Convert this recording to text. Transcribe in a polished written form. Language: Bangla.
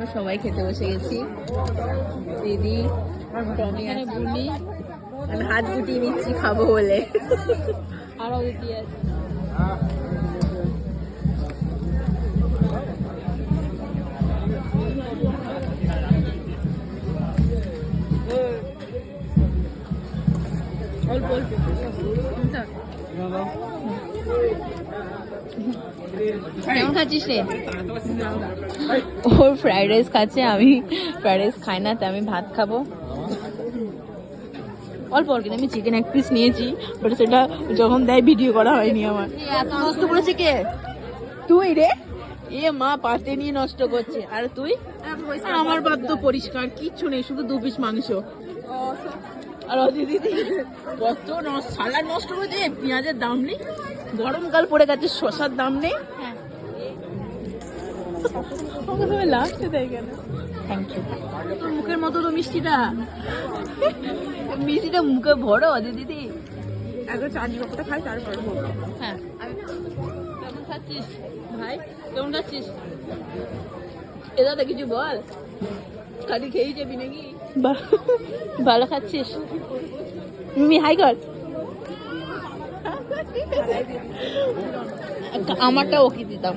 আমরা সবাই খেতে বসে গেছি। দিদি, টমি আর বুনি। আমি হাত গুটিয়ে নিচ্ছি খাবো বলে। আরো গুটিয়ে আছে। অল্প অল্প কেমন খাচ্ছিস রে? ওর ফ্রাইড রাইস খাচ্ছে, আমি ফ্রাইড রাইস খাই না, তাই আমি ভাত খাবো অল্প অল্প। আমি চিকেন এক পিস নিয়েছি, বাট সেটা যখন দেয় ভিডিও করা হয়নি আমার। এত নষ্ট করেছে কে? তুই রে? এ মা পাতে নিয়ে নষ্ট করছে। আর তুই? আমার বাদ তো পরিষ্কার, কিচ্ছু নেই, শুধু 2 পিস মাংস। আর দিদি কত সালাড নষ্ট করেছে। পেঁয়াজের দাম নেই, গরমকাল পড়ে গেছে, শসার দাম নেই। লাগছে তাই কেন? Thank you. তোর মুখের মতো তো মিষ্টিটা, মিষ্টিটা মুখে ভরো দিদি। একবার চাটনি পাপড়টা খাই তারপর। হ্যাঁ, কেমন খাচ্ছিস ভাই? কেমন খাচ্ছিস? এদাতে কিছু বল, খালি খেয়েই যাবি নাকি? ভালো খাচ্ছিস? মিমি হাই কর। আমারটা ওকে দিতাম।